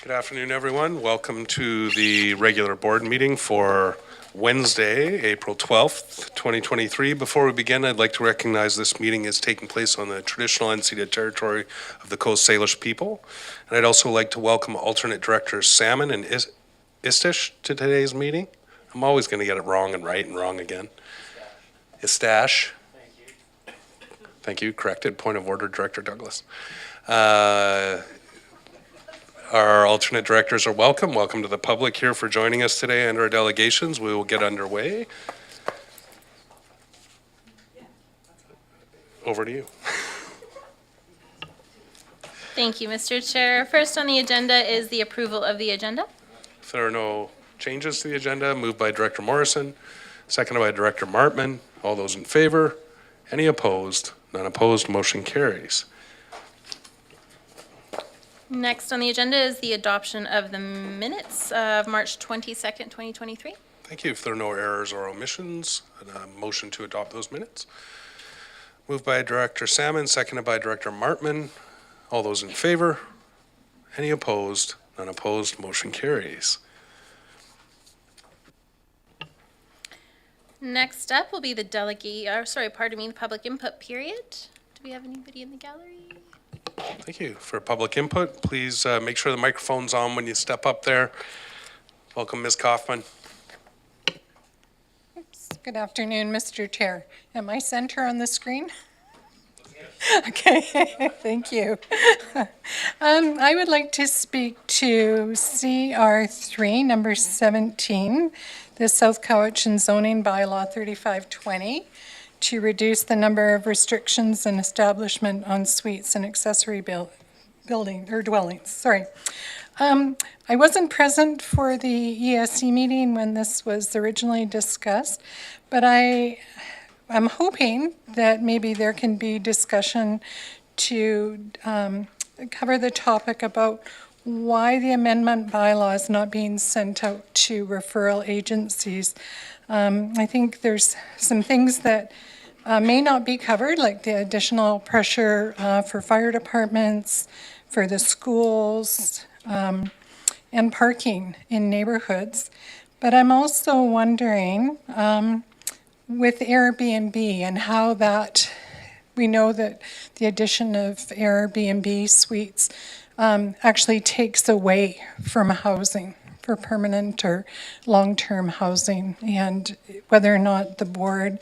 Good afternoon, everyone. Welcome to the regular board meeting for Wednesday, April 12th, 2023. Before we begin, I'd like to recognize this meeting is taking place on the traditional unceded territory of the Coast Salish people. And I'd also like to welcome alternate directors Salmon and Istish to today's meeting. I'm always going to get it wrong and right and wrong again. Istash. Thank you. Corrected. Point of order, Director Douglas. Our alternate directors are welcome. Welcome to the public here for joining us today and our delegations. We will get underway. Over to you. Thank you, Mr. Chair. First on the agenda is the approval of the agenda. If there are no changes to the agenda, moved by Director Morrison, seconded by Director Martman. All those in favor? Any opposed? None opposed. Motion carries. Next on the agenda is the adoption of the minutes of March 22nd, 2023. Thank you. If there are no errors or omissions, a motion to adopt those minutes. Moved by Director Salmon, seconded by Director Martman. All those in favor? Any opposed? None opposed. Motion carries. Next up will be the the public input period. Do we have anybody in the gallery? Thank you. For public input, please make sure the microphone's on when you step up there. Welcome, Ms. Kaufman. Oops. Good afternoon, Mr. Chair. Am I center on the screen? Okay, thank you. I would like to speak to CR3, number 17, the South Cowichan Zoning Bylaw 3520, to reduce the number of restrictions and establishment on suites and accessory dwellings. Sorry. I wasn't present for the ESC meeting when this was originally discussed, but I'm hoping that maybe there can be discussion to cover the topic about why the amendment bylaw is not being sent out to referral agencies. I think there's some things that may not be covered, like the additional pressure for fire departments, for the schools, and parking in neighborhoods. But I'm also wondering, with Airbnb and how that, we know that the addition of Airbnb suites actually takes away from housing for permanent or long-term housing, and whether or not the board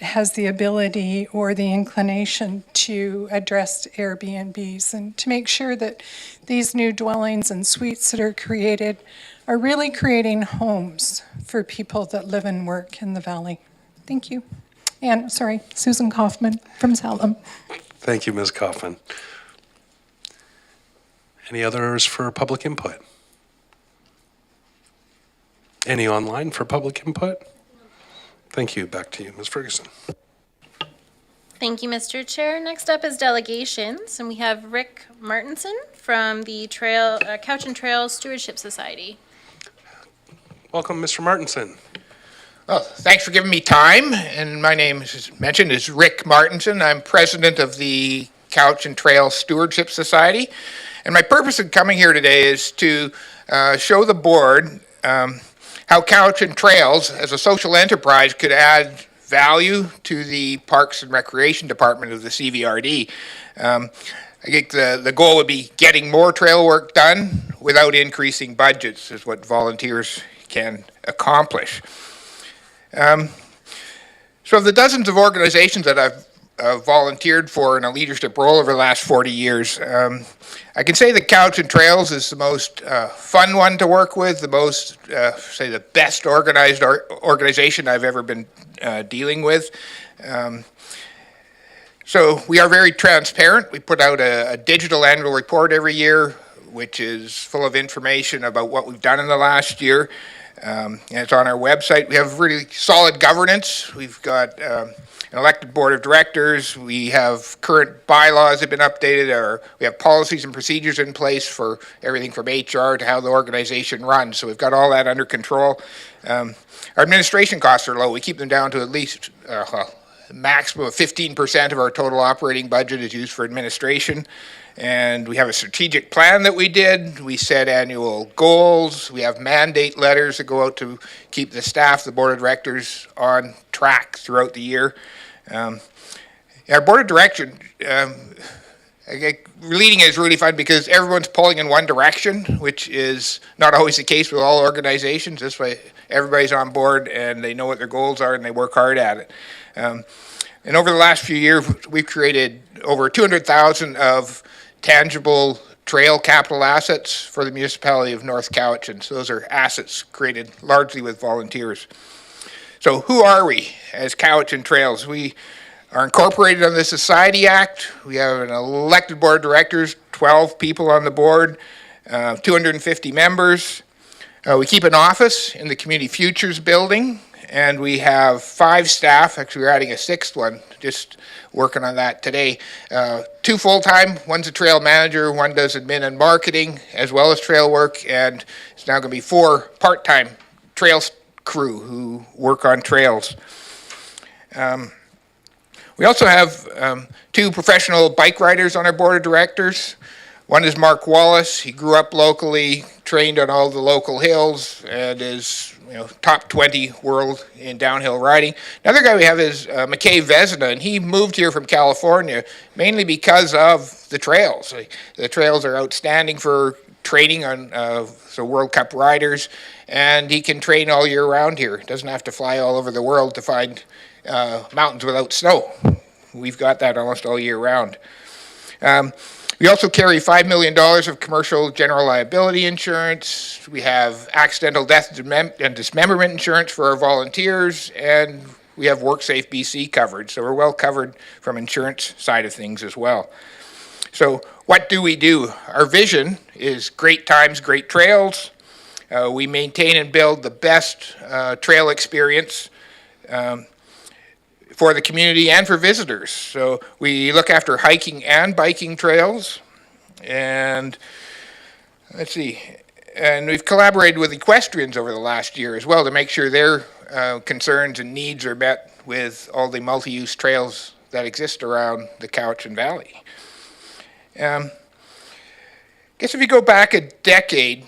has the ability or the inclination to address Airbnbs and to make sure that these new dwellings and suites that are created are really creating homes for people that live and work in the valley. Thank you. And sorry, Susan Kaufman from Salem. Thank you, Ms. Kaufman. Any others for public input? Any online for public input? Thank you. Back to you, Ms. Ferguson. Thank you, Mr. Chair. Next up is delegations, and we have Rick Martinson from the Couch and Trail Stewardship Society. Welcome, Mr. Martinson. Well, thanks for giving me time. And my name, as mentioned, is Rick Martinson. I'm president of the Couch and Trail Stewardship Society. And my purpose in coming here today is to show the board how Couch and Trails, as a social enterprise, could add value to the Parks and Recreation Department of the CVRD. I think the goal would be getting more trail work done without increasing budgets, is what volunteers can accomplish. So of the dozens of organizations that I've volunteered for in a leadership role over the last 40 years, I can say that Couch and Trails is the most fun one to work with, the most, say, the best organized organization I've ever been dealing with. So we are very transparent. We put out a digital annual report every year, which is full of information about what we've done in the last year. And it's on our website. We have really solid governance. We've got an elected board of directors. We have current bylaws that have been updated. We have policies and procedures in place for everything from HR to how the organization runs. So we've got all that under control. Our administration costs are low. We keep them down to at least maximum of 15% of our total operating budget is used for administration. And we have a strategic plan that we did. We set annual goals. We have mandate letters that go out to keep the staff, the board of directors, on track throughout the year. Our board of directors, leading is really fun because everyone's pulling in one direction, which is not always the case with all organizations. This way, everybody's on board and they know what their goals are and they work hard at it. And over the last few years, we've created over 200,000 of tangible trail capital assets for the municipality of North Cowichan. So those are assets created largely with volunteers. So who are we as Cowichan Trails? We are incorporated under the Society Act. We have an elected board of directors, 12 people on the board, 250 members. We keep an office in the Community Futures building, and we have 5 staff. Actually, we're adding a 6th one, just working on that today. 2 full-time, one's a trail manager, one does admin and marketing, as well as trail work, and it's now going to be 4 part-time trail crew who work on trails. We also have 2 professional bike riders on our board of directors. One is Mark Wallace. He grew up locally, trained on all the local hills, and is top 20 world in downhill riding. Another guy we have is McKay Vesna, and he moved here from California mainly because of the trails. The trails are outstanding for training on so World Cup riders, and he can train all year round here. Doesn't have to fly all over the world to find mountains without snow. We've got that almost all year round. We also carry $5 million of commercial general liability insurance. We have accidental death and dismemberment insurance for our volunteers, and we have WorkSafe BC coverage. So we're well covered from insurance side of things as well. So what do we do? Our vision is great times, great trails. We maintain and build the best trail experience for the community and for visitors. So we look after hiking and biking trails. And let's see, and we've collaborated with equestrians over the last year as well to make sure their concerns and needs are met with all the multi-use trails that exist around the Cowichan Valley. I guess if you go back a decade,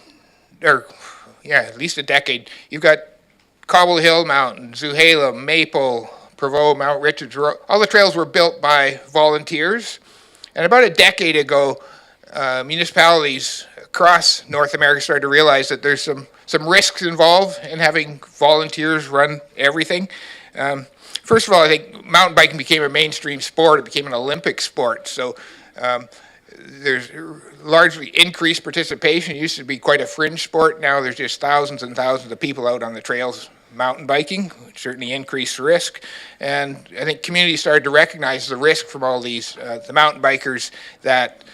at least a decade, you've got Cobble Hill Mountain, Zuhalem, Maple, Prevost, Mount Richards, all the trails were built by volunteers. And about a decade ago, municipalities across North America started to realize that there's some risks involved in having volunteers run everything. First of all, I think mountain biking became a mainstream sport. It became an Olympic sport. So there's largely increased participation. It used to be quite a fringe sport. Now there's just thousands and thousands of people out on the trails mountain biking, which certainly increased risk. And I think communities started to recognize the risk from all these, the mountain bikers, that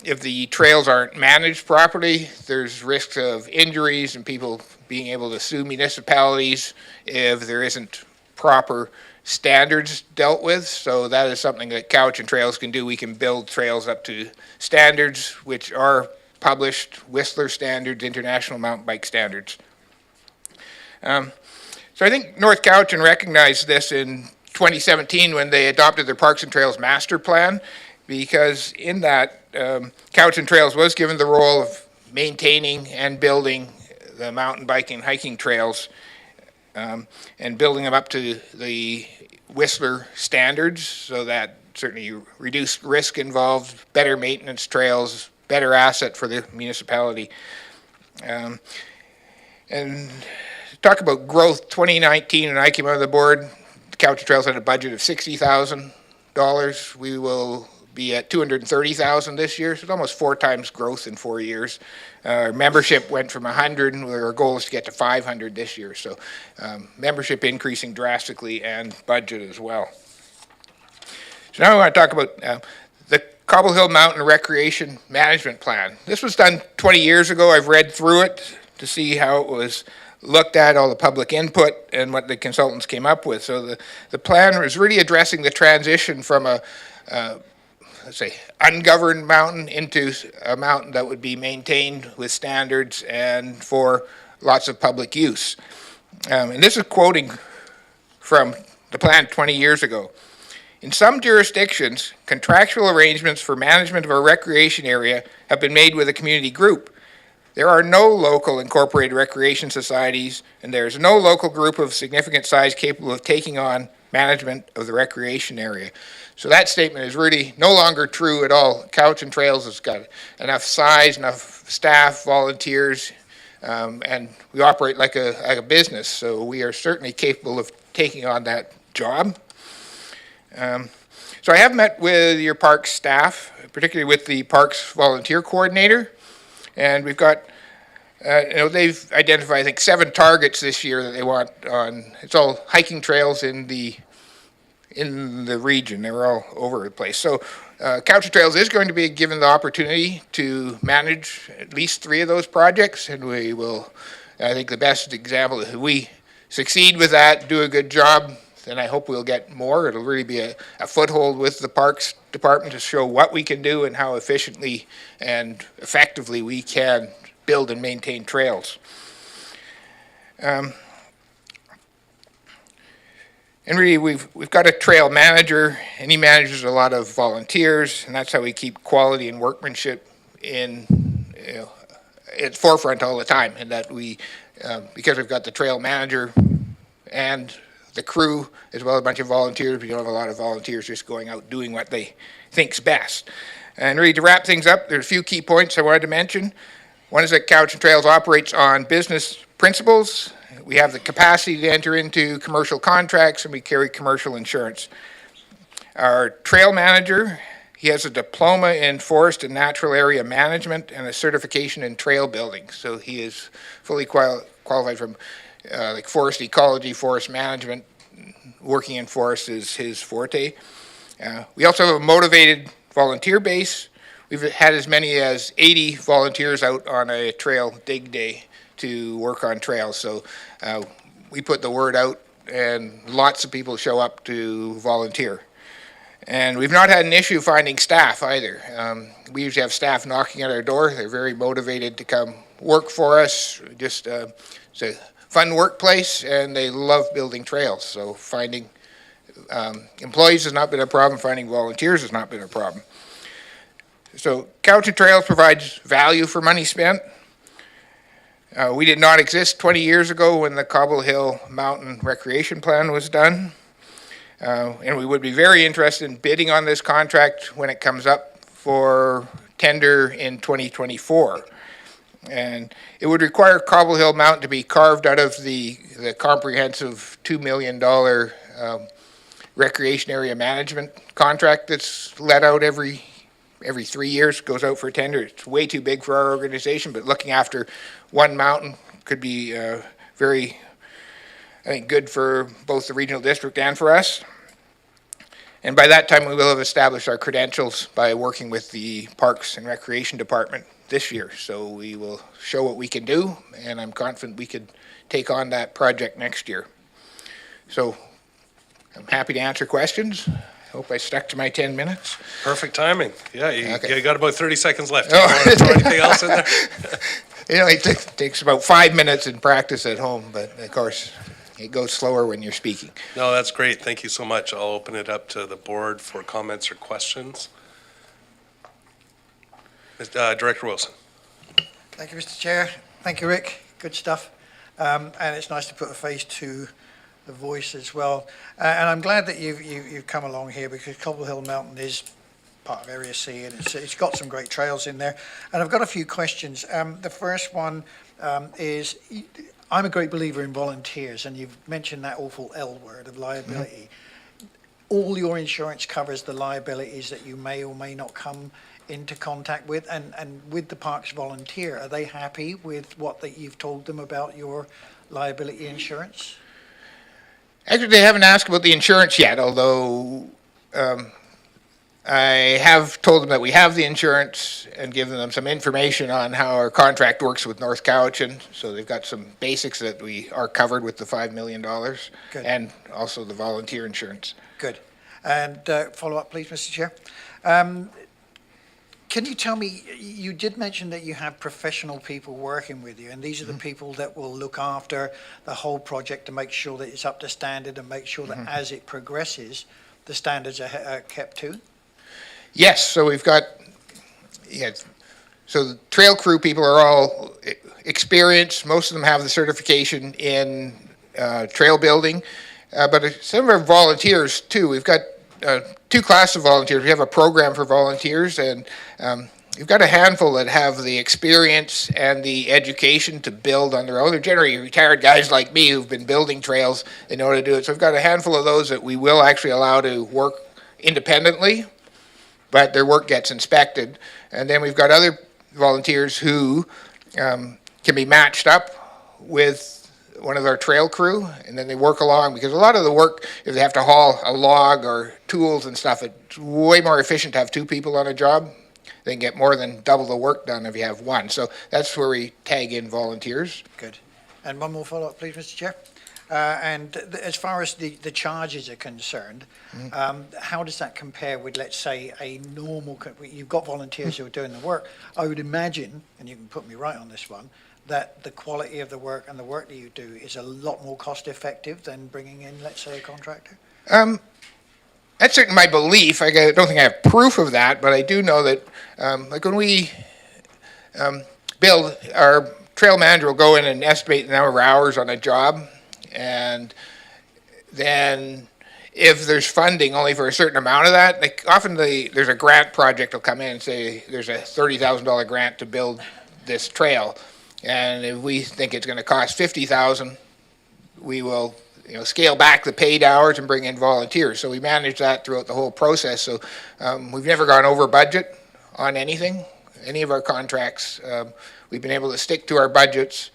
if the trails aren't managed properly, there's risks of injuries and people being able to sue municipalities if there isn't proper standards dealt with. So that is something that Cowichan Trails can do. We can build trails up to standards which are published, Whistler standards, international mountain bike standards. So I think North Cowichan recognized this in 2017 when they adopted their Parks and Trails Master Plan, because in that, Cowichan Trails was given the role of maintaining and building the mountain biking and hiking trails, and building them up to the Whistler standards, so that certainly reduced risk involved, better maintenance trails, better asset for the municipality. And talk about growth, 2019, when I came on the board, Cowichan Trails had a budget of $60,000. We will be at $230,000 this year, so it's almost 4 times growth in 4 years. Our membership went from 100, and our goal is to get to 500 this year. So membership increasing drastically and budget as well. So now I want to talk about the Cobble Hill Mountain Recreation Management Plan. This was done 20 years ago. I've read through it to see how it was looked at, all the public input, and what the consultants came up with. So the plan was really addressing the transition from a let's say, ungoverned mountain into a mountain that would be maintained with standards and for lots of public use. And this is quoting from the plan 20 years ago. In some jurisdictions, contractual arrangements for management of a recreation area have been made with a community group. There are no local incorporated recreation societies, and there is no local group of significant size capable of taking on management of the recreation area. So that statement is really no longer true at all. Couch and Trails has got enough size, enough staff, volunteers, and we operate like a business. So we are certainly capable of taking on that job. So I have met with your parks staff, particularly with the parks volunteer coordinator, and we've got, they've identified, I think, 7 targets this year that they want on, it's all hiking trails in the region. They're all over the place. So Couch and Trails is going to be given the opportunity to manage at least 3 of those projects, and we will, I think the best example, if we succeed with that, do a good job, then I hope we'll get more. It'll really be a foothold with the Parks Department to show what we can do and how efficiently and effectively we can build and maintain trails. And really, we've got a trail manager, and he manages a lot of volunteers, and that's how we keep quality and workmanship in, at forefront all the time. And that we, because we've got the trail manager and the crew, as well as a bunch of volunteers, we don't have a lot of volunteers just going out doing what they think's best. And really, to wrap things up, there's a few key points I wanted to mention. One is that Couch and Trails operates on business principles. We have the capacity to enter into commercial contracts, and we carry commercial insurance. Our trail manager, he has a diploma in forest and natural area management and a certification in trail building. So he is fully qualified from like forest ecology, forest management. Working in forests is his forte. We also have a motivated volunteer base. We've had as many as 80 volunteers out on a trail dig day to work on trails. So we put the word out, and lots of people show up to volunteer. And we've not had an issue finding staff either. We usually have staff knocking at our door. They're very motivated to come work for us. Just it's a fun workplace, and they love building trails. So finding employees has not been a problem. Finding volunteers has not been a problem. So Couch and Trails provides value for money spent. We did not exist 20 years ago when the Cobble Hill Mountain Recreation Plan was done. And we would be very interested in bidding on this contract when it comes up for tender in 2024. And it would require Cobble Hill Mountain to be carved out of the comprehensive $2 million recreation area management contract that's let out every 3 years, goes out for tender. It's way too big for our organization, but looking after one mountain could be very, I think, good for both the regional district and for us. And by that time, we will have established our credentials by working with the Parks and Recreation Department this year. So we will show what we can do, and I'm confident we could take on that project next year. So I'm happy to answer questions. I hope I stuck to my 10 minutes. Perfect timing. Yeah, Okay. you got about 30 seconds left. Oh. You want to throw anything else in there? It takes about 5 minutes in practice at home, but of course, it goes slower when you're speaking. No, that's great. Thank you so much. I'll open it up to the board for comments or questions. Director Wilson. Thank you, Mr. Chair. Thank you, Rick. Good stuff. And it's nice to put a face to the voice as well. And I'm glad that you've come along here, because Cobble Hill Mountain is part of Area C, and it's got some great trails in there. And I've got a few questions. The first one is, I'm a great believer in volunteers, and you've mentioned that awful L word of liability. Mm-hmm. All your insurance covers the liabilities that you may or may not come into contact with, and with the Parks volunteer, are they happy with what that you've told them about your liability insurance? Actually, they haven't asked about the insurance yet, although I have told them that we have the insurance and given them some information on how our contract works with North Cowichan. So they've got some basics that we are covered with the $5 million. Good. And also the volunteer insurance. Good. And follow up, please, Mr. Chair. Can you tell me, you did mention that you have professional people working with you, and these are the people that will look after the whole project to make sure that it's up to standard and make sure that as it progresses, the standards are kept to? Yes, so we've got, yeah, so the trail crew people are all experienced. Most of them have the certification in trail building, but some of our volunteers too. We've got two classes of volunteers. We have a program for volunteers, and we've got a handful that have the experience and the education to build on their own. They're generally retired guys like me who've been building trails. They know how to do it. So we've got a handful of those that we will actually allow to work independently, but their work gets inspected. And then we've got other volunteers who can be matched up with one of our trail crew, and then they work along, because a lot of the work, if they have to haul a log or tools and stuff, it's way more efficient to have two people on a job. They can get more than double the work done if you have one. So that's where we tag in volunteers. Good. And one more follow-up, please, Mr. Chair. As far as the charges are concerned, how does that compare with, let's say, a normal, you've got volunteers who are doing the work. I would imagine, and you can put me right on this one, that the quality of the work and the work that you do is a lot more cost-effective than bringing in, let's say, a contractor? That's certainly my belief. I don't think I have proof of that, but I do know that, like when we build, our trail manager will go in and estimate the number of hours on a job, and then if there's funding only for a certain amount of that, like often there's a grant project will come in and say there's a $30,000 grant to build this trail, and if we think it's going to cost $50,000, we will scale back the paid hours and bring in volunteers. So we manage that throughout the whole process. So we've never gone over budget on anything, any of our contracts. We've been able to stick to our budgets,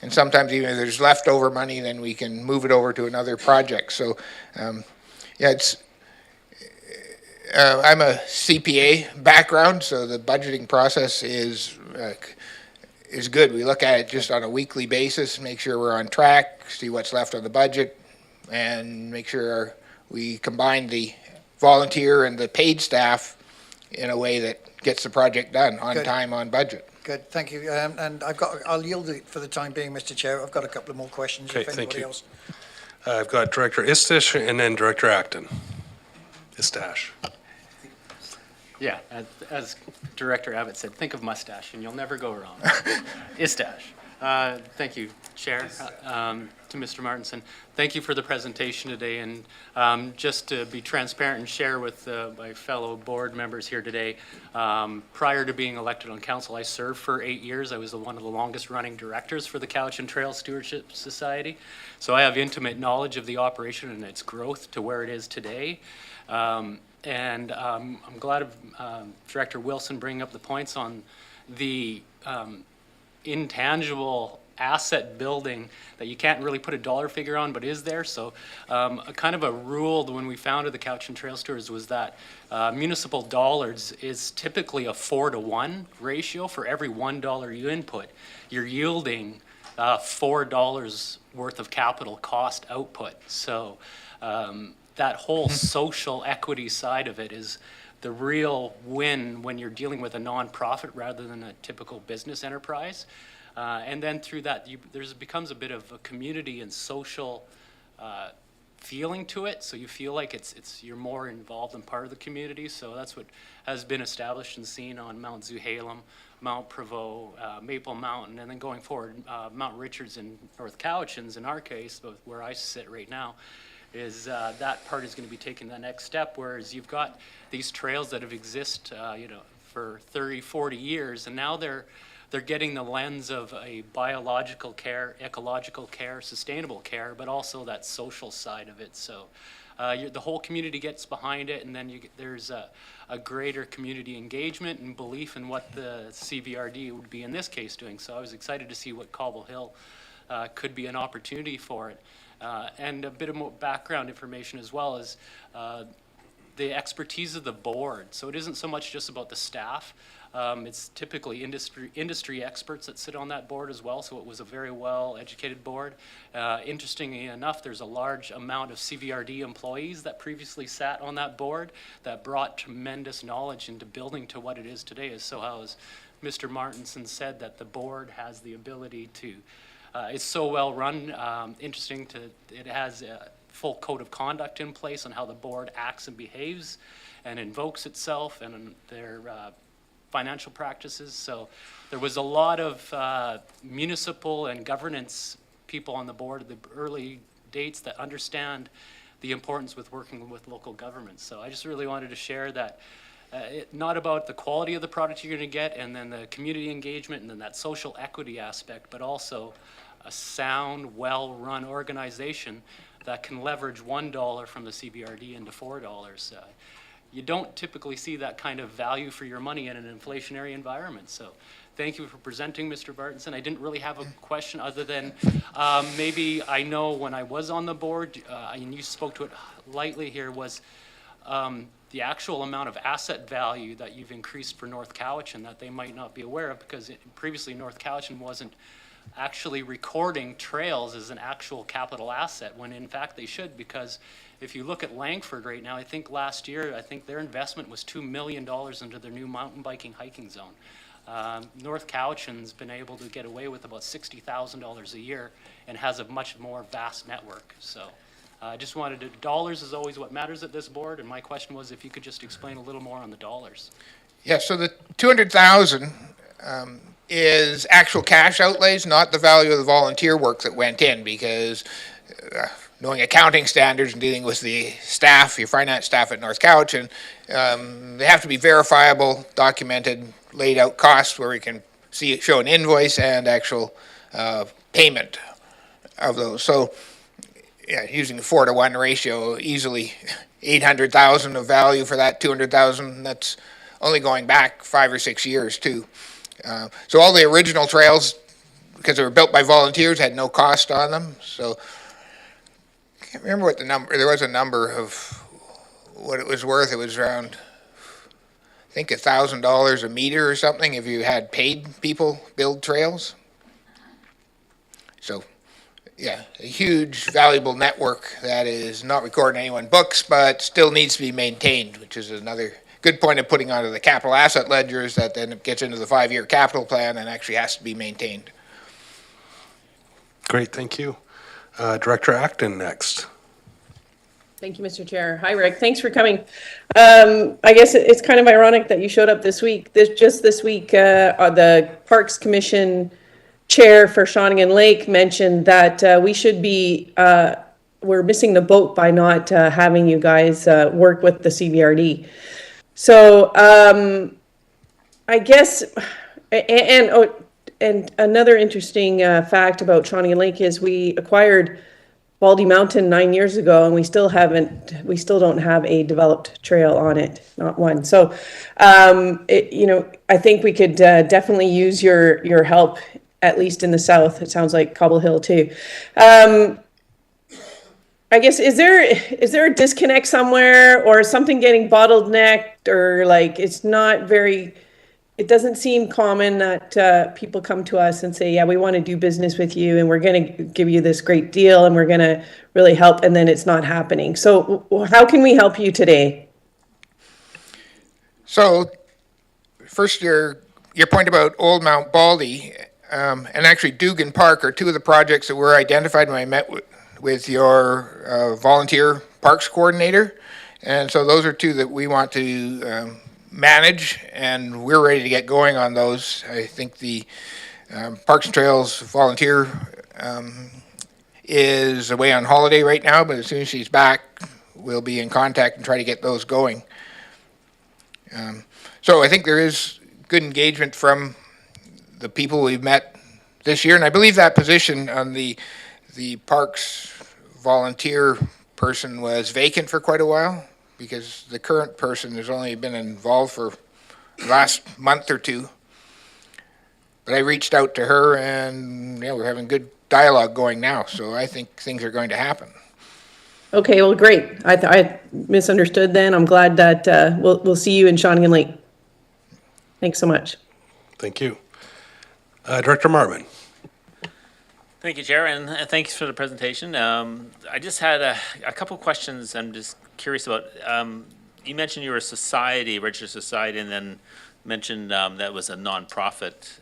and sometimes even if there's leftover money, then we can move it over to another project. So yeah, it's I'm a CPA background, so the budgeting process is good. We look at it just on a weekly basis, make sure we're on track, see what's left on the budget, and make sure we combine the volunteer and the paid staff in a way that gets the project done on Good. time, on budget. Good, thank you. And I'll yield it for the time being, Mr. Chair. I've got a couple of more questions Okay, if thank anybody you. else. I've got Director Istish and then Director Acton. Istash. Yeah, as Director Abbott said, think of mustache and you'll never go wrong. Istash. Thank you, Chair, to Mr. Martinson. Thank you for the presentation today, and just to be transparent and share with my fellow board members here today, prior to being elected on council, I served for 8 years. I was one of the longest running directors for the Cowichan Trail Stewardship Society, so I have intimate knowledge of the operation and its growth to where it is today. And I'm glad of Director Wilson bringing up the points on the intangible asset building that you can't really put a dollar figure on, but is there. So a kind of a rule when we founded the Cowichan Trail Stewards was that municipal dollars is typically a 4-to-1 ratio. For every $1 you input, you're yielding $4 worth of capital cost output. So that whole social equity side of it is the real win when you're dealing with a nonprofit rather than a typical business enterprise. And then through that, there becomes a bit of a community and social feeling to it. So you feel like you're more involved and part of the community. So that's what has been established and seen on Mount Zuhalem, Mount Prevost, Maple Mountain, and then going forward, Mount Richards and North Cowichan's in our case, but where I sit right now, is that part is going to be taking the next step, whereas you've got these trails that have existed for 30, 40 years, and now they're getting the lens of a biological care, ecological care, sustainable care, but also that social side of it. So the whole community gets behind it, and then there's a greater community engagement and belief in what the CVRD would be in this case doing. So I was excited to see what Cobble Hill could be an opportunity for it. And a bit of more background information as well as the expertise of the board. So it isn't so much just about the staff. It's typically industry experts that sit on that board as well, so it was a very well-educated board. Interestingly enough, there's a large amount of CVRD employees that previously sat on that board that brought tremendous knowledge into building to what it is today. So as Mr. Martinson said, that the board has the ability to it's so well run. It has full code of conduct in place on how the board acts and behaves and invokes itself and their financial practices. So there was a lot of municipal and governance people on the board at the early dates that understand the importance with working with local governments. So I just really wanted to share that not about the quality of the product you're going to get and then the community engagement and then that social equity aspect, but also a sound, well-run organization that can leverage $1 from the CBRD into $4. You don't typically see that kind of value for your money in an inflationary environment. So thank you for presenting, Mr. Bartonson. I didn't really have a question other than maybe I know when I was on the board, and you spoke to it lightly here, was the actual amount of asset value that you've increased for North Cowichan that they might not be aware of, because previously North Cowichan wasn't actually recording trails as an actual capital asset, when in fact they should, because if you look at Langford right now, I think last year, I think their investment was $2 million into their new mountain biking hiking zone. North Cowichan's been able to get away with about $60,000 a year and has a much more vast network. So I just wanted to, dollars is always what matters at this board, and my question was if you could just explain a little more on the dollars. Yeah, so the 200,000 is actual cash outlays, not the value of the volunteer work that went in, because knowing accounting standards and dealing with the staff, your finance staff at North Cowichan, they have to be verifiable, documented, laid out costs where we can see show an invoice and actual payment of those. So yeah, using a 4-to-1 ratio, easily 800,000 of value for that 200,000. That's only going back 5 or 6 years too. So all the original trails, because they were built by volunteers, had no cost on them. So I can't remember what the number, there was a number of what it was worth. It was around, I think, $1,000 a meter or something if you had paid people build trails. So yeah, a huge valuable network that is not recorded in anyone's books, but still needs to be maintained, which is another good point of putting onto the capital asset ledgers that then it gets into the 5-year capital plan and actually has to be maintained. Great, thank you. Director Acton next. Thank you, Mr. Chair. Hi, Rick. Thanks for coming. I guess it's kind of ironic that you showed up this week. Just this week, the Parks Commission Chair for Shawnigan Lake mentioned that we should be, we're missing the boat by not having you guys work with the CBRD. So I guess, and another interesting fact about Shawnigan Lake is we acquired Baldy Mountain 9 years ago, and we still don't have a developed trail on it, not one. So, I think we could definitely use your help, at least in the south. It sounds like Cobble Hill too. I guess, is there a disconnect somewhere, or something getting bottlenecked, or like it doesn't seem common that people come to us and say, yeah, we want to do business with you and we're going to give you this great deal and we're going to really help, and then it's not happening. So how can we help you today? So first, your point about Old Mount Baldy and actually Dugan Park are two of the projects that were identified when I met with your volunteer parks coordinator. And so those are two that we want to manage, and we're ready to get going on those. I think the Parks and Trails volunteer is away on holiday right now, but as soon as she's back, we'll be in contact and try to get those going. So I think there is good engagement from the people we've met this year, and I believe that position on the Parks volunteer person was vacant for quite a while, because the current person has only been involved for the last month or two. But I reached out to her, and yeah, we're having good dialogue going now, so I think things are going to happen. Okay, well, great. I misunderstood then. I'm glad that we'll see you in Shawnigan Lake. Thanks so much. Thank you. Director Martman. Thank you, Chair, and thanks for the presentation. I just had a couple questions I'm just curious about. You mentioned you were a society, a registered society, and then mentioned that was a nonprofit.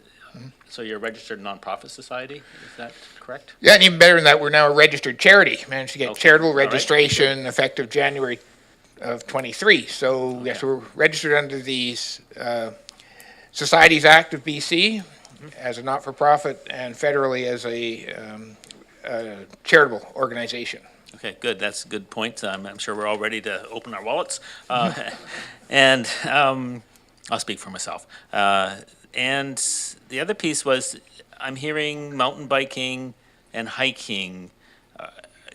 So you're a registered nonprofit society, is that correct? Yeah, and even better than that, we're now a registered charity. Managed to get Okay, charitable all right. registration effective January of '23. So yes, we're registered under the Societies Act of BC as a not-for-profit and federally as a charitable organization. Okay, good. That's a good point. I'm sure we're all ready to open our wallets. And I'll speak for myself. And the other piece was, I'm hearing mountain biking and hiking.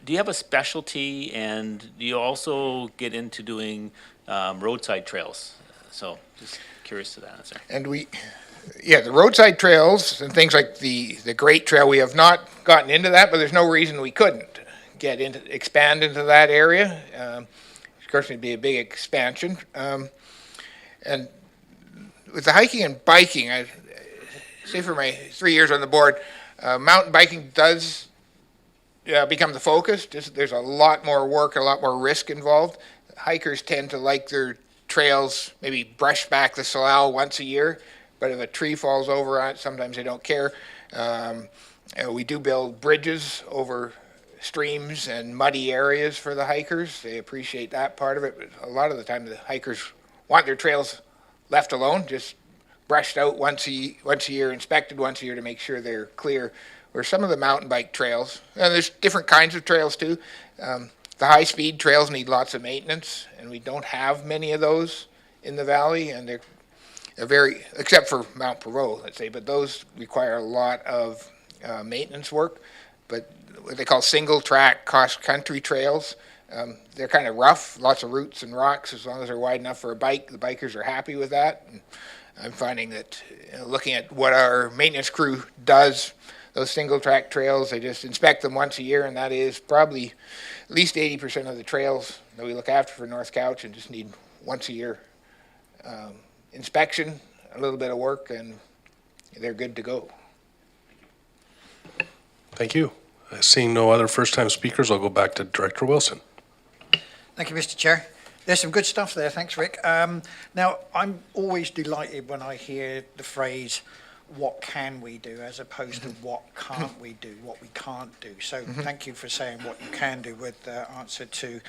Do you have a specialty, and do you also get into doing roadside trails? So just curious to that answer. And the roadside trails and things like the Great Trail, we have not gotten into that, but there's no reason we couldn't expand into that area. Of course, it'd be a big expansion. And with the hiking and biking, I say for my 3 years on the board, mountain biking does become the focus. There's a lot more work, a lot more risk involved. Hikers tend to like their trails, maybe brush back the Salal once a year, but if a tree falls over on it, sometimes they don't care. We do build bridges over streams and muddy areas for the hikers. They appreciate that part of it, but a lot of the time the hikers want their trails left alone, just brushed out once a year, inspected once a year to make sure they're clear. Where some of the mountain bike trails, and there's different kinds of trails too. The high-speed trails need lots of maintenance, and we don't have many of those in the valley, and they're very, except for Mount Prevost, let's say, but those require a lot of maintenance work. But what they call single-track cross-country trails, they're kind of rough, lots of roots and rocks. As long as they're wide enough for a bike, the bikers are happy with that. And I'm finding that looking at what our maintenance crew does, those single-track trails, they just inspect them once a year, and that is probably at least 80% of the trails that we look after for North Couch, and just need once a year inspection, a little bit of work, and they're good to go. Thank you. Seeing no other first-time speakers, I'll go back to Director Wilson. Thank you, Mr. Chair. There's some good stuff there. Thanks, Rick. Now, I'm always delighted when I hear the phrase, what can we do, as opposed to what can't we do, what we can't do. So thank you for saying what you can do with the answer to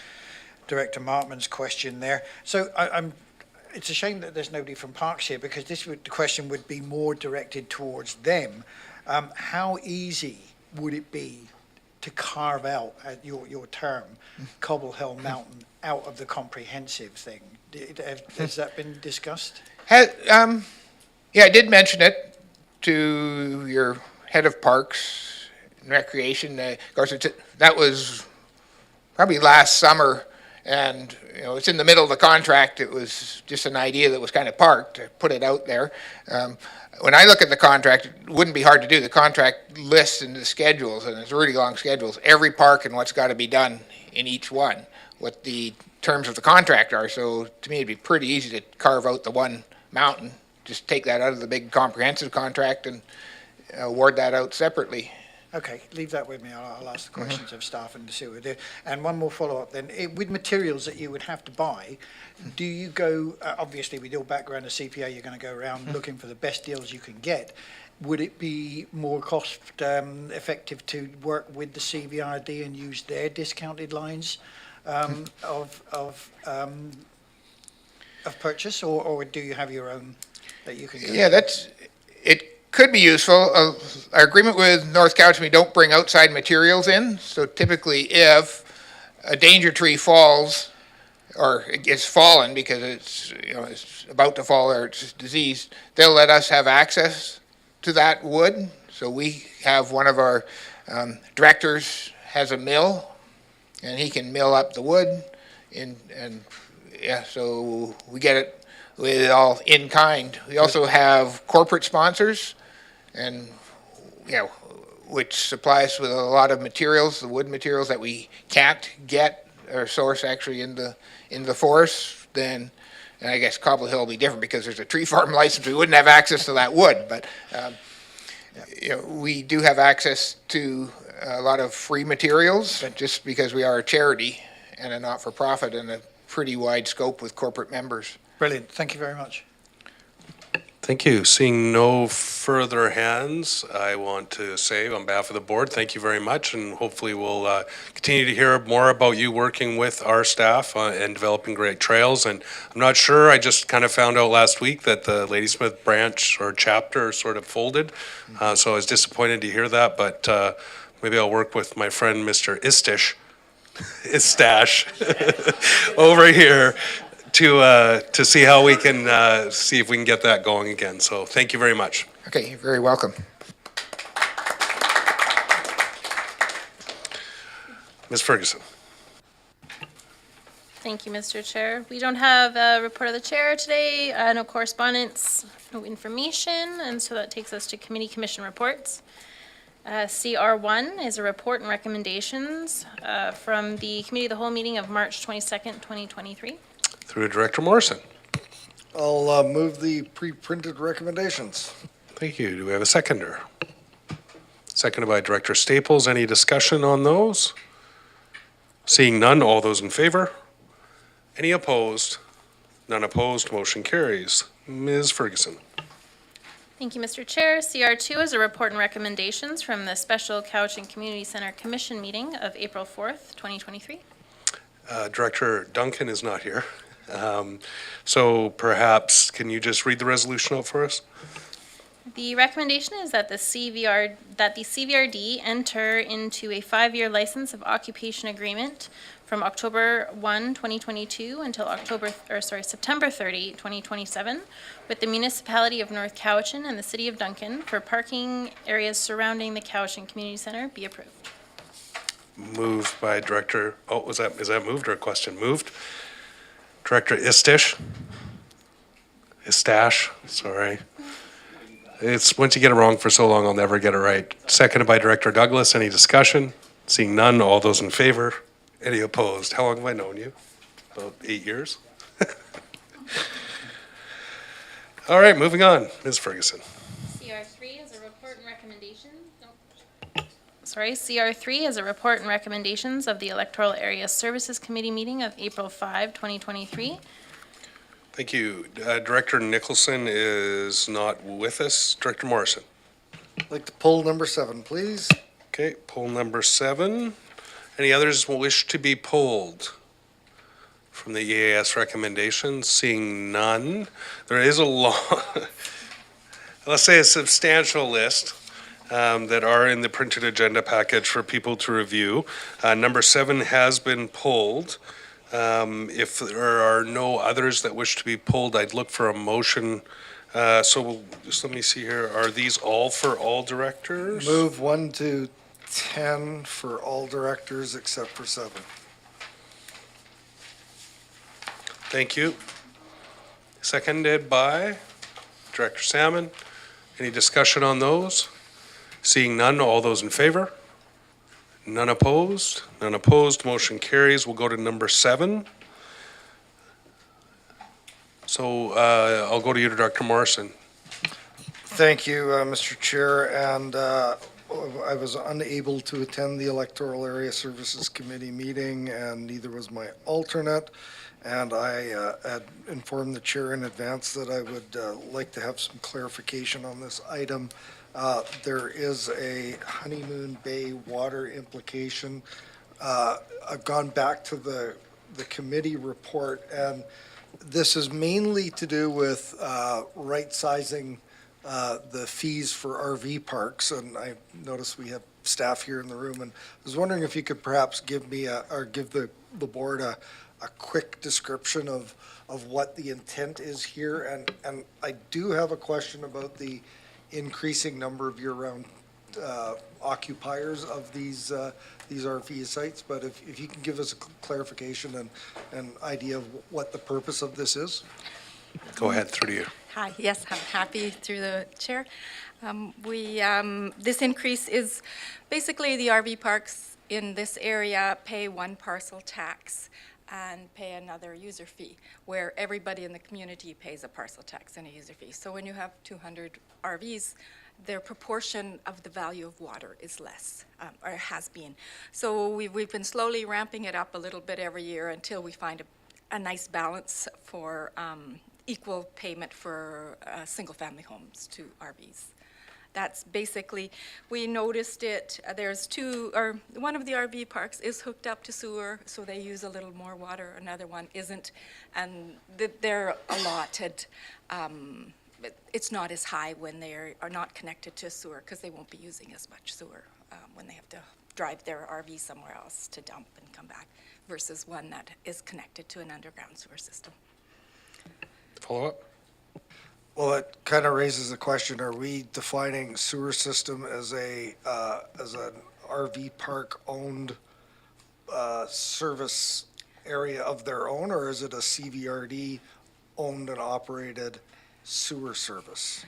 Director Martman's question there. So it's a shame that there's nobody from Parks here, because the question would be more directed towards them. How easy would it be to carve out, your term, Cobble Hill Mountain out of the comprehensive thing? Has that been discussed? Yeah, I did mention it to your head of Parks and Recreation. Of course, that was probably last summer, and it's in the middle of the contract. It was just an idea that was kind of parked. I put it out there. When I look at the contract, it wouldn't be hard to do. The contract lists in the schedules, and it's really long schedules, every park and what's got to be done in each one, what the terms of the contract are. So to me, it'd be pretty easy to carve out the one mountain, just take that out of the big comprehensive contract and award that out separately. Okay, leave that with me. I'll ask the questions of staff and to see what we do. And one more follow-up then. With materials that you would have to buy, do you go, obviously with your background as CPA, you're going to go around looking for the best deals you can get. Would it be more cost effective to work with the CVRD and use their discounted lines of purchase, or do you have your own that you can go? Yeah, it could be useful. Our agreement with North Couch, we don't bring outside materials in. So typically if a danger tree falls or it gets fallen because it's about to fall or it's diseased, they'll let us have access to that wood. So we have one of our directors has a mill, and he can mill up the wood, so we get it with it all in kind. We also have corporate sponsors, and which supply us with a lot of materials, the wood materials that we can't get or source actually in the forest. Then, and I guess Cobble Hill will be different because there's a tree farm license. We wouldn't have access to that wood, but we do have access to a lot of free materials, just because we are a charity and a not-for-profit and a pretty wide scope with corporate members. Brilliant. Thank you very much. Thank you. Seeing no further hands, I want to say on behalf of the board, thank you very much, and hopefully we'll continue to hear more about you working with our staff and developing great trails. And I'm not sure, I just kind of found out last week that the Ladysmith branch or chapter sort of folded, so I was disappointed to hear that, but maybe I'll work with my friend Mr. Istash over here to see how we can see if we can get that going again. So thank you very much. Okay, you're very welcome. Ms. Ferguson. Thank you, Mr. Chair. We don't have a report of the chair today, no correspondence, no information, and so that takes us to committee commission reports. CR1 is a report and recommendations from the Committee of the Whole meeting of March 22nd, 2023. Through Director Morrison. I'll move the pre-printed recommendations. Thank you. Do we have a seconder? Seconded by Director Staples. Any discussion on those? Seeing none, all those in favor? Any opposed? None opposed, motion carries. Ms. Ferguson. Thank you, Mr. Chair. CR2 is a report and recommendations from the Special Couch and Community Center Commission meeting of April 4th, 2023. Director Duncan is not here. So perhaps, can you just read the resolution out for us? The recommendation is that the CVRD enter into a 5-year license of occupation agreement from October 1, 2022 until September 30, 2027 with the municipality of North Cowichan and the city of Duncan for parking areas surrounding the Cowichan Community Center be approved. Moved by Director, is that moved or a question? Moved. Director Istash, sorry. It's, once you get it wrong for so long, I'll never get it right. Seconded by Director Douglas. Any discussion? Seeing none, all those in favor? Any opposed? How long have I known you? About 8 years? All right, moving on. Ms. Ferguson. CR3 is a report and recommendations. CR3 is a report and recommendations of the Electoral Area Services Committee meeting of April 5, 2023. Thank you. Director Nicholson is not with us. Director Morrison. I'd like to pull number 7, please. Okay, poll number 7. Any others wish to be polled from the EAS recommendations? Seeing none. There is a long, let's say a substantial list that are in the printed agenda package for people to review. Number 7 has been pulled. If there are no others that wish to be pulled, I'd look for a motion. So just let me see here. Are these all for all directors? Move 1 to 10 for all directors except for 7. Thank you. Seconded by Director Salmon. Any discussion on those? Seeing none, all those in favor? None opposed? None opposed, motion carries. We'll go to number 7. So I'll go to you, Dr. Morrison. Thank you, Mr. Chair, and I was unable to attend the Electoral Area Services Committee meeting, and neither was my alternate. And I had informed the chair in advance that I would like to have some clarification on this item. There is a Honeymoon Bay water implication. I've gone back to the committee report, and this is mainly to do with right-sizing the fees for RV parks. And I noticed we have staff here in the room, and I was wondering if you could perhaps give me or give the board a quick description of what the intent is here. And I do have a question about the increasing number of year-round occupiers of these RV sites, but if you can give us a clarification and an idea of what the purpose of this is. Go ahead, through to you. Hi, yes, I'm happy through the chair. This increase is basically the RV parks in this area pay one parcel tax and pay another user fee, where everybody in the community pays a parcel tax and a user fee. So when you have 200 RVs, their proportion of the value of water is less, or has been. So we've been slowly ramping it up a little bit every year until we find a nice balance for equal payment for single-family homes to RVs. That's basically, we noticed it, there's one of the RV parks is hooked up to sewer, so they use a little more water, another one isn't, and they're allotted, it's not as high when they are not connected to sewer, because they won't be using as much sewer when they have to drive their RV somewhere else to dump and come back, versus one that is connected to an underground sewer system. Follow up? Well, it kind of raises the question, are we defining sewer system as an RV park-owned service area of their own, or is it a CVRD-owned and operated sewer service?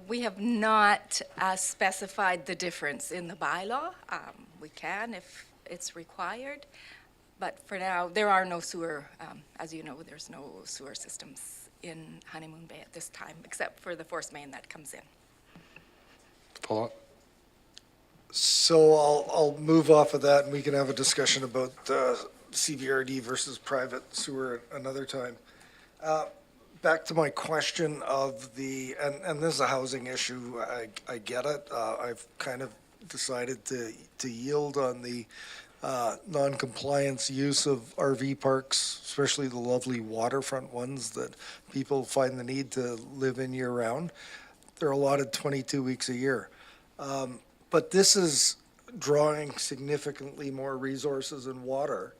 We have not specified the difference in the bylaw. We can if it's required, but for now, there are no sewer, as you know, there's no sewer systems in Honeymoon Bay at this time, except for the force main that comes in. Follow up? So I'll move off of that, and we can have a discussion about CVRD versus private sewer another time. Back to my question of and this is a housing issue, I get it. I've kind of decided to yield on the non-compliance use of RV parks, especially the lovely waterfront ones that people find the need to live in year-round. They're allotted 22 weeks a year. But this is drawing significantly more resources and water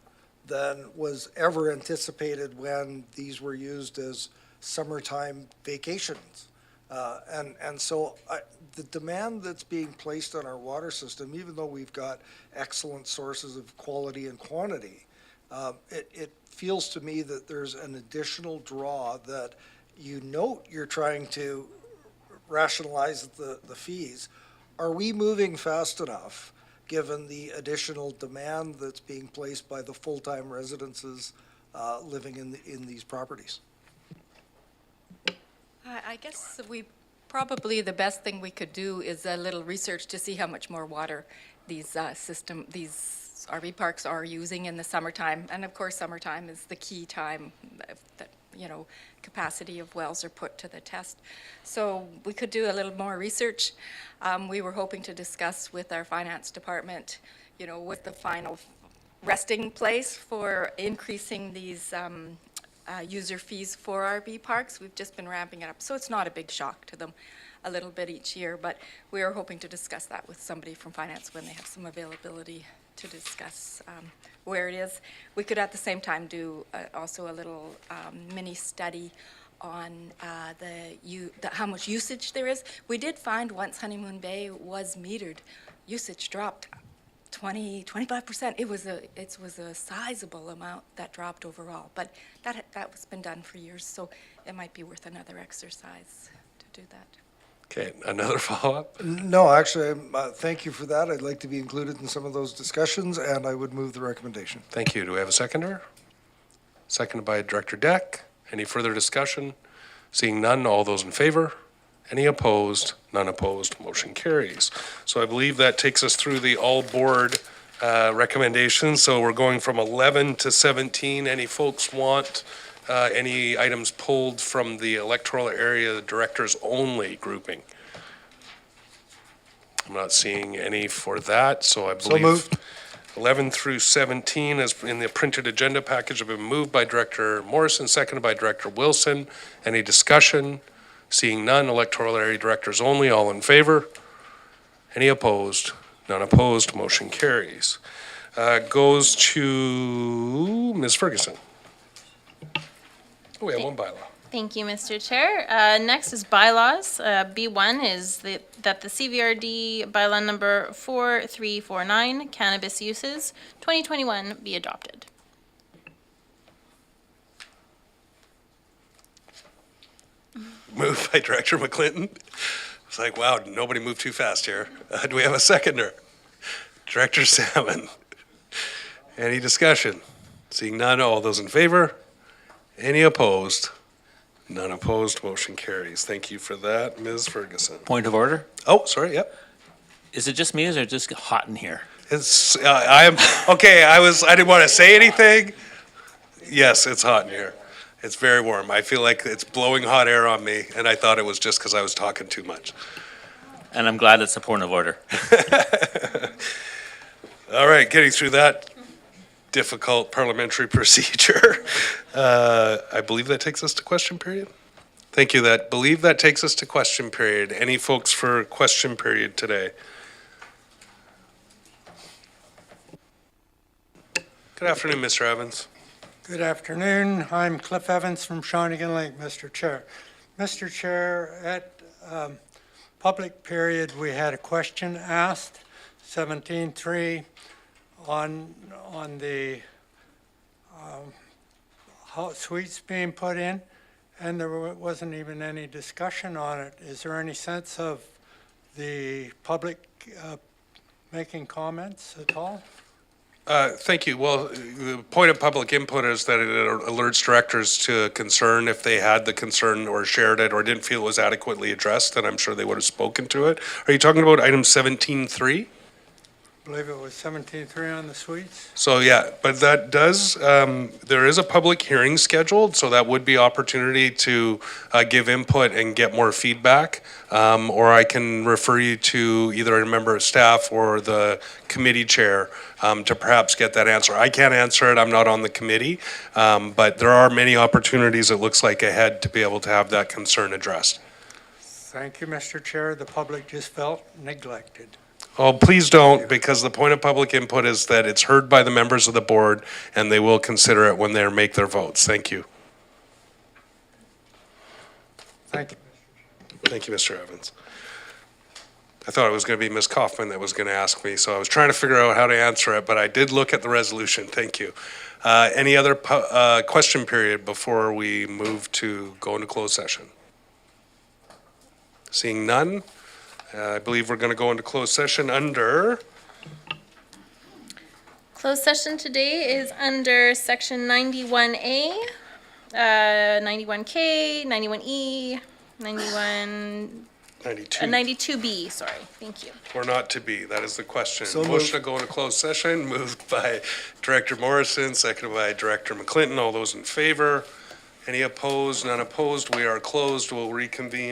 than was ever anticipated when these were used as summertime vacations. And so the demand that's being placed on our water system, even though we've got excellent sources of quality and quantity, it feels to me that there's an additional draw that you're trying to rationalize the fees. Are we moving fast enough, given the additional demand that's being placed by the full-time residences living in these properties? I guess probably the best thing we could do is a little research to see how much more water these RV parks are using in the summertime. And of course, summertime is the key time that, capacity of wells are put to the test. So we could do a little more research. We were hoping to discuss with our finance department, what the final resting place for increasing these user fees for RV parks. We've just been ramping it up, so it's not a big shock to them, a little bit each year, but we are hoping to discuss that with somebody from finance when they have some availability to discuss where it is. We could at the same time do also a little mini study on how much usage there is. We did find once Honeymoon Bay was metered, usage dropped 25%. It was a sizable amount that dropped overall, but that was been done for years, so it might be worth another exercise to do that. Okay, another follow-up? No, actually, thank you for that. I'd like to be included in some of those discussions, and I would move the recommendation. Thank you. Do we have a seconder? Seconded by Director Deck. Any further discussion? Seeing none, all those in favor? Any opposed? None opposed. Motion carries. So I believe that takes us through the all-board recommendations. So we're going from 11 to 17. Any folks want any items pulled from the electoral area directors only grouping? I'm not seeing any for that, so I believe moved. 11 through 17 is in the printed agenda package have been moved by Director Morrison, seconded by Director Wilson. Any discussion? Seeing none, electoral area directors only, all in favor? Any opposed? None opposed, motion carries. Goes to Ms. Ferguson. Oh, we have one bylaw. Thank you, Mr. Chair. Next is bylaws. B1 is that the CVRD bylaw number 4349, cannabis uses, 2021, be adopted. Moved by Director McClinton. It's like, wow, nobody moved too fast here. Do we have a seconder? Director Salmon. Any discussion? Seeing none, all those in favor? Any opposed? None opposed, motion carries. Thank you for that, Ms. Ferguson. Point of order? Oh, sorry, yep. Is it just me or is it just hot in here? It's, I am, okay, I didn't want to say anything. Yes, it's hot in here. It's very warm. I feel like it's blowing hot air on me, and I thought it was just because I was talking too much. And I'm glad it's a point of order. All right, getting through that difficult parliamentary procedure. I believe that takes us to question period. Thank you. Believe that takes us to question period. Any folks for question period today? Good afternoon, Mr. Evans. Good afternoon. I'm Cliff Evans from Shawnigan Lake, Mr. Chair. Mr. Chair, at public period, we had a question asked, 17.3, on the suites being put in, and there wasn't even any discussion on it. Is there any sense of the public making comments at all? Thank you. Well, the point of public input is that it alerts directors to concern if they had the concern or shared it or didn't feel it was adequately addressed, then I'm sure they would have spoken to it. Are you talking about item 17.3? I believe it was 17.3 on the suites. So, yeah, but that does, there is a public hearing scheduled, so that would be opportunity to give input and get more feedback. Or I can refer you to either a member of staff or the committee chair to perhaps get that answer. I can't answer it, I'm not on the committee, but there are many opportunities, it looks like, ahead to be able to have that concern addressed. Thank you, Mr. Chair. The public just felt neglected. Oh, please don't, because the point of public input is that it's heard by the members of the board, and they will consider it when they make their votes. Thank you. Thank you. Thank you, Mr. Evans. I thought it was going to be Ms. Kaufman that was going to ask me, so I was trying to figure out how to answer it, but I did look at the resolution. Thank you. Any other question period before we move to go into closed session? Seeing none, I believe we're going to go into closed session under... Closed session today is under section 91A, 91K, 91E, 92. 92B, sorry, thank you. Or not to be, that is the question. So Motion to go into closed session, moved by Director Morrison, seconded by Director McClinton. All those in favor? Any opposed? None opposed? We are closed. We'll reconvene.